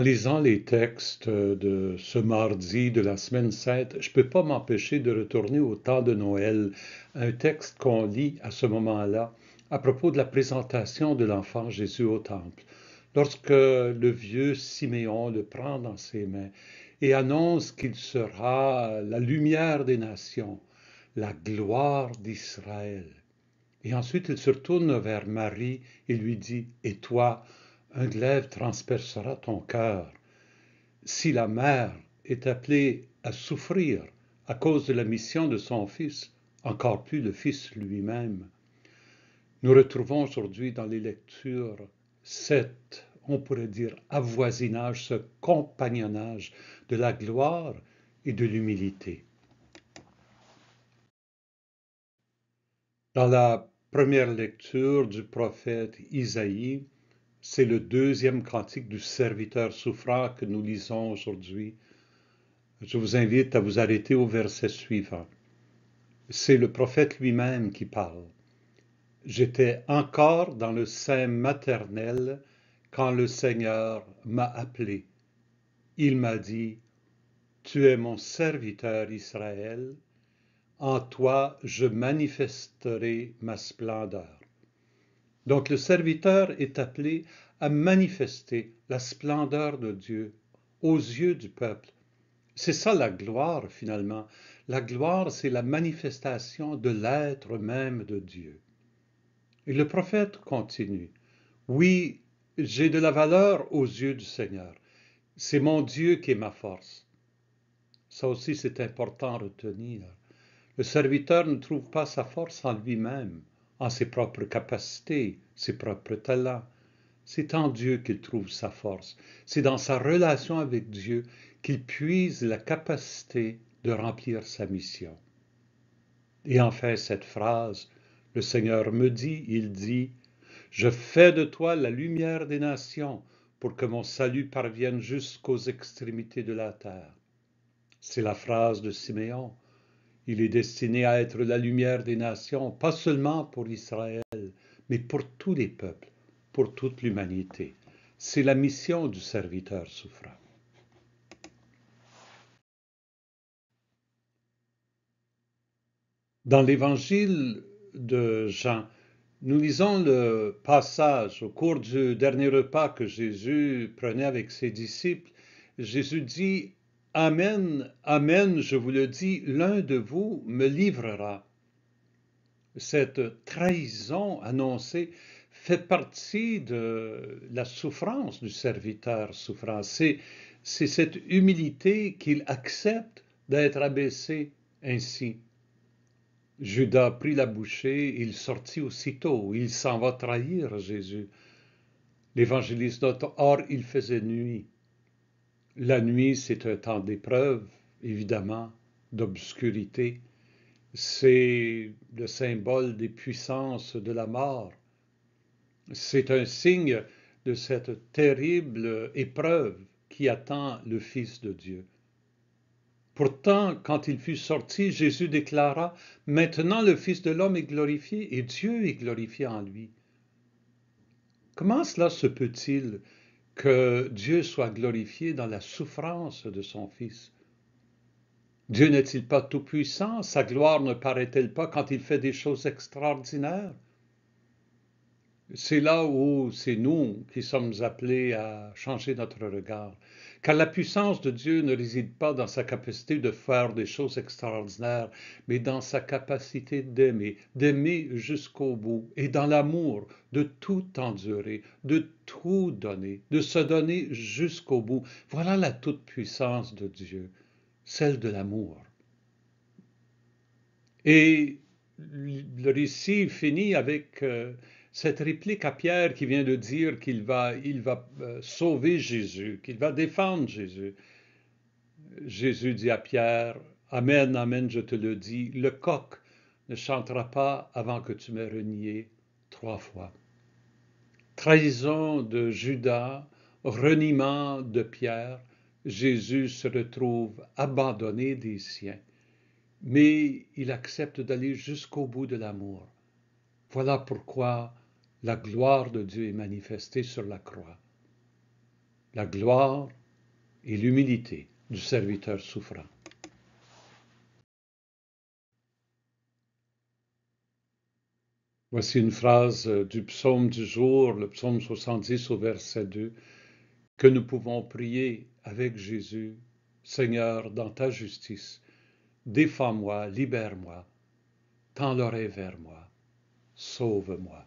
En lisant les textes de ce mardi de la semaine sainte, je ne peux pas m'empêcher de retourner au temps de Noël, un texte qu'on lit à ce moment-là à propos de la présentation de l'enfant Jésus au temple. Lorsque le vieux Siméon le prend dans ses mains et annonce qu'il sera la lumière des nations, la gloire d'Israël. Et ensuite il se retourne vers Marie et lui dit, et toi, un glaive transpercera ton cœur. Si la mère est appelée à souffrir à cause de la mission de son fils, encore plus le fils lui-même. Nous retrouvons aujourd'hui dans les lectures on pourrait dire, avoisinage, ce compagnonnage de la gloire et de l'humilité. Dans la première lecture du prophète Isaïe, c'est le deuxième cantique du serviteur souffrant que nous lisons aujourd'hui. Je vous invite à vous arrêter au verset suivant. C'est le prophète lui-même qui parle. J'étais encore dans le sein maternel quand le Seigneur m'a appelé. Il m'a dit, tu es mon serviteur Israël, en toi je manifesterai ma splendeur. Donc le serviteur est appelé à manifester la splendeur de Dieu aux yeux du peuple. C'est ça la gloire finalement. La gloire, c'est la manifestation de l'être même de Dieu. Et le prophète continue. Oui, j'ai de la valeur aux yeux du Seigneur. C'est mon Dieu qui est ma force. Ça aussi, c'est important à retenir. Le serviteur ne trouve pas sa force en lui-même, en ses propres capacités, ses propres talents. C'est en Dieu qu'il trouve sa force. C'est dans sa relation avec Dieu qu'il puise la capacité de remplir sa mission. Et enfin, cette phrase, le Seigneur me dit, il dit, je fais de toi la lumière des nations pour que mon salut parvienne jusqu'aux extrémités de la terre. C'est la phrase de Siméon. Il est destiné à être la lumière des nations, pas seulement pour Israël, mais pour tous les peuples, pour toute l'humanité. C'est la mission du serviteur souffrant. Dans l'évangile de Jean, nous lisons le passage au cours du dernier repas que Jésus prenait avec ses disciples. Jésus dit, Amen, Amen, je vous le dis, l'un de vous me livrera. Cette trahison annoncée fait partie de la souffrance du serviteur souffrant. C'est cette humilité qu'il accepte d'être abaissé ainsi. Judas prit la bouchée, il sortit aussitôt, il s'en va trahir Jésus. L'évangéliste note, or il faisait nuit. La nuit, c'est un temps d'épreuve, évidemment, d'obscurité. C'est le symbole des puissances de la mort. C'est un signe de cette terrible épreuve qui attend le Fils de Dieu. Pourtant, quand il fut sorti, Jésus déclara, maintenant le Fils de l'homme est glorifié et Dieu est glorifié en lui. Comment cela se peut-il que Dieu soit glorifié dans la souffrance de son Fils? Dieu n'est-il pas tout-puissant? Sa gloire ne paraît-elle pas quand il fait des choses extraordinaires? C'est là où c'est nous qui sommes appelés à changer notre regard. Car la puissance de Dieu ne réside pas dans sa capacité de faire des choses extraordinaires, mais dans sa capacité d'aimer jusqu'au bout, et dans l'amour, de tout endurer, de tout donner, de se donner jusqu'au bout. Voilà la toute-puissance de Dieu, celle de l'amour. Et le récit finit avec cette réplique à Pierre qui vient de dire qu'il va sauver Jésus, qu'il va défendre Jésus. Jésus dit à Pierre, Amen, Amen, je te le dis, le coq ne chantera pas avant que tu m'aies renié 3 fois. Trahison de Judas, reniement de Pierre, Jésus se retrouve abandonné des siens. Mais il accepte d'aller jusqu'au bout de l'amour. Voilà pourquoi la gloire de Dieu est manifestée sur la croix. la gloire et l'humilité du serviteur souffrant. Voici une phrase du psaume du jour, le psaume 70 au verset 2, que nous pouvons prier avec Jésus. Seigneur, dans ta justice, défends-moi, libère-moi, tends l'oreille vers moi, sauve-moi.